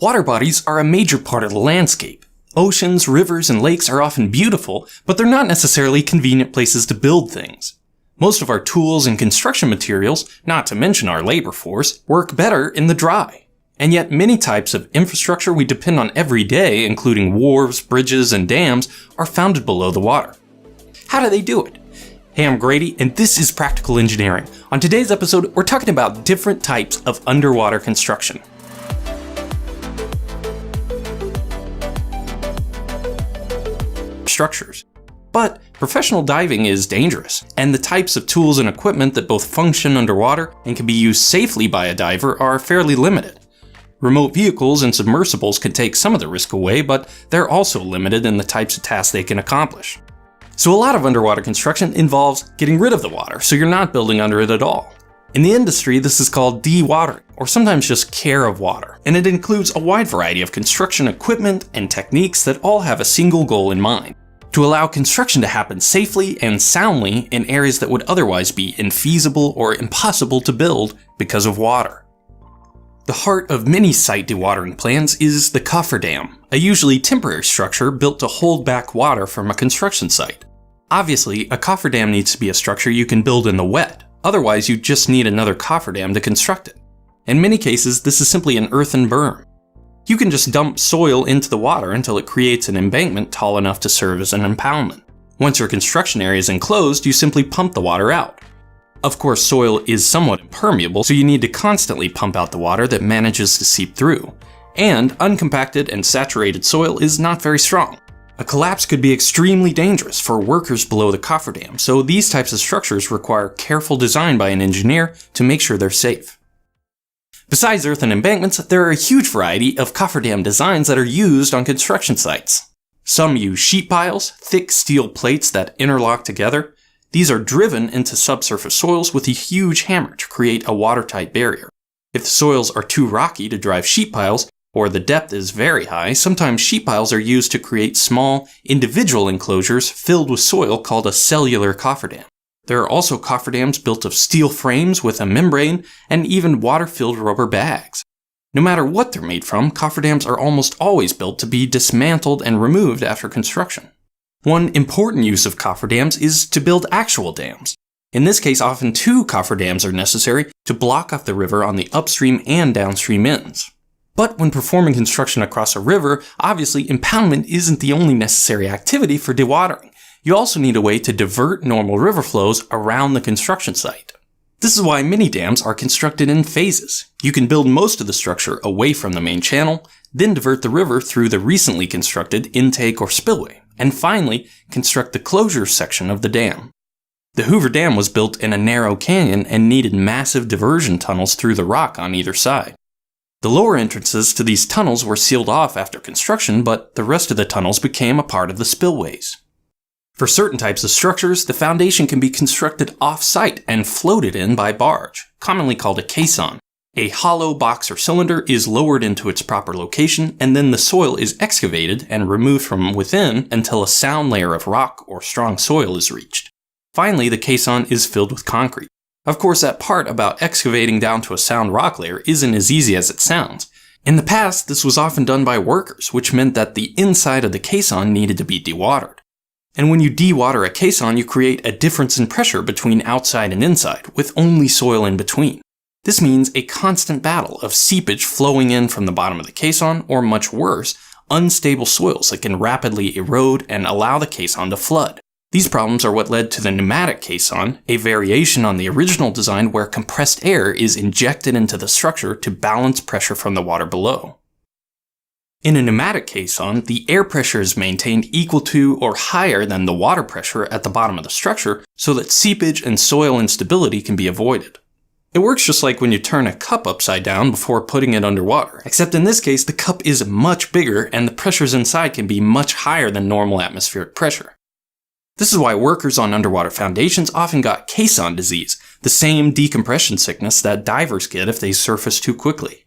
Water bodies are a major part of the landscape. Oceans, rivers, and lakes are often beautiful, but they're not necessarily convenient places to build things. Most of our tools and construction materials, not to mention our labor force, work better in the dry. And yet many types of infrastructure we depend on every day, including wharves, bridges, and dams, are founded below the water. How do they do it? Hey, I'm Grady, and this is Practical Engineering. On today's episode, we're talking about different types of underwater construction. Structures. But professional diving is dangerous, and the types of tools and equipment that both function underwater and can be used safely by a diver are fairly limited. Remote vehicles and submersibles can take some of the risk away, but they're also limited in the types of tasks they can accomplish. So a lot of underwater construction involves getting rid of the water, so you're not building under it at all. In the industry, this is called dewatering, or sometimes just care of water, and it includes a wide variety of construction equipment and techniques that all have a single goal in mind: to allow construction to happen safely and soundly in areas that would otherwise be infeasible or impossible to build because of water. The heart of many site dewatering plans is the cofferdam, a usually temporary structure built to hold back water from a construction site. Obviously, a cofferdam needs to be a structure you can build in the wet, otherwise you just need another cofferdam to construct it. In many cases, this is simply an earthen berm. You can just dump soil into the water until it creates an embankment tall enough to serve as an impoundment. Once your construction area is enclosed, you simply pump the water out. Of course, soil is somewhat impermeable, so you need to constantly pump out the water that manages to seep through. And uncompacted and saturated soil is not very strong. A collapse could be extremely dangerous for workers below the cofferdam, so these types of structures require careful design by an engineer to make sure they're safe. Besides earthen embankments, there are a huge variety of cofferdam designs that are used on construction sites. Some use sheet piles, thick steel plates that interlock together. These are driven into subsurface soils with a huge hammer to create a watertight barrier. If the soils are too rocky to drive sheet piles, or the depth is very high, sometimes sheet piles are used to create small, individual enclosures filled with soil called a cellular cofferdam. There are also cofferdams built of steel frames with a membrane and even water-filled rubber bags. No matter what they're made from, cofferdams are almost always built to be dismantled and removed after construction. One important use of cofferdams is to build actual dams. In this case, often two cofferdams are necessary to block off the river on the upstream and downstream ends. But when performing construction across a river, obviously impoundment isn't the only necessary activity for dewatering. You also need a way to divert normal river flows around the construction site. This is why many dams are constructed in phases. You can build most of the structure away from the main channel, then divert the river through the recently constructed intake or spillway, and finally construct the closure section of the dam. The Hoover Dam was built in a narrow canyon and needed massive diversion tunnels through the rock on either side. The lower entrances to these tunnels were sealed off after construction, but the rest of the tunnels became a part of the spillways. For certain types of structures, the foundation can be constructed off-site and floated in by barge, commonly called a caisson. A hollow box or cylinder is lowered into its proper location, and then the soil is excavated and removed from within until a sound layer of rock or strong soil is reached. Finally, the caisson is filled with concrete. Of course, that part about excavating down to a sound rock layer isn't as easy as it sounds. In the past, this was often done by workers, which meant that the inside of the caisson needed to be dewatered. And when you dewater a caisson, you create a difference in pressure between outside and inside, with only soil in between. This means a constant battle of seepage flowing in from the bottom of the caisson, or much worse, unstable soils that can rapidly erode and allow the caisson to flood. These problems are what led to the pneumatic caisson, a variation on the original design where compressed air is injected into the structure to balance pressure from the water below. In a pneumatic caisson, the air pressure is maintained equal to or higher than the water pressure at the bottom of the structure so that seepage and soil instability can be avoided. It works just like when you turn a cup upside down before putting it underwater, except in this case the cup is much bigger and the pressures inside can be much higher than normal atmospheric pressure. This is why workers on underwater foundations often got caisson disease, the same decompression sickness that divers get if they surface too quickly.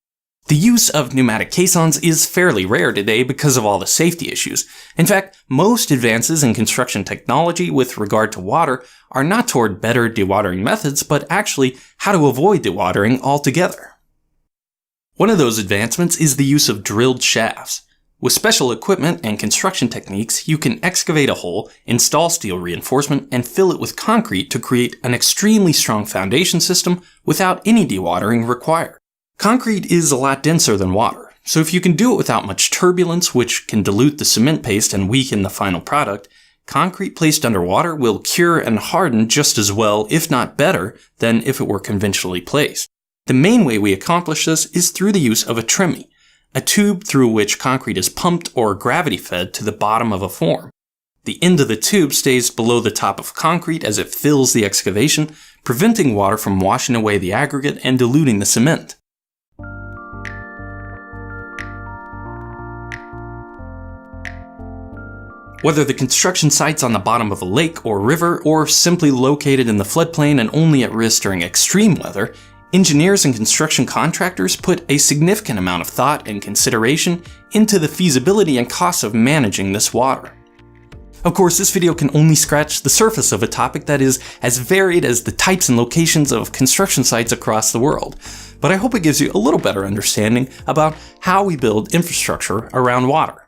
The use of pneumatic caissons is fairly rare today because of all the safety issues. In fact, most advances in construction technology with regard to water are not toward better dewatering methods, but actually how to avoid dewatering altogether. One of those advancements is the use of drilled shafts. With special equipment and construction techniques, you can excavate a hole, install steel reinforcement, and fill it with concrete to create an extremely strong foundation system without any dewatering required. Concrete is a lot denser than water, so if you can do it without much turbulence, which can dilute the cement paste and weaken the final product, concrete placed underwater will cure and harden just as well, if not better, than if it were conventionally placed. The main way we accomplish this is through the use of a tremie, a tube through which concrete is pumped or gravity fed to the bottom of a form. The end of the tube stays below the top of concrete as it fills the excavation, preventing water from washing away the aggregate and diluting the cement. Whether the construction site's on the bottom of a lake or river, or simply located in the floodplain and only at risk during extreme weather, engineers and construction contractors put a significant amount of thought and consideration into the feasibility and costs of managing this water. Of course, this video can only scratch the surface of a topic that is as varied as the types and locations of construction sites across the world, but I hope it gives you a little better understanding about how we build infrastructure around water.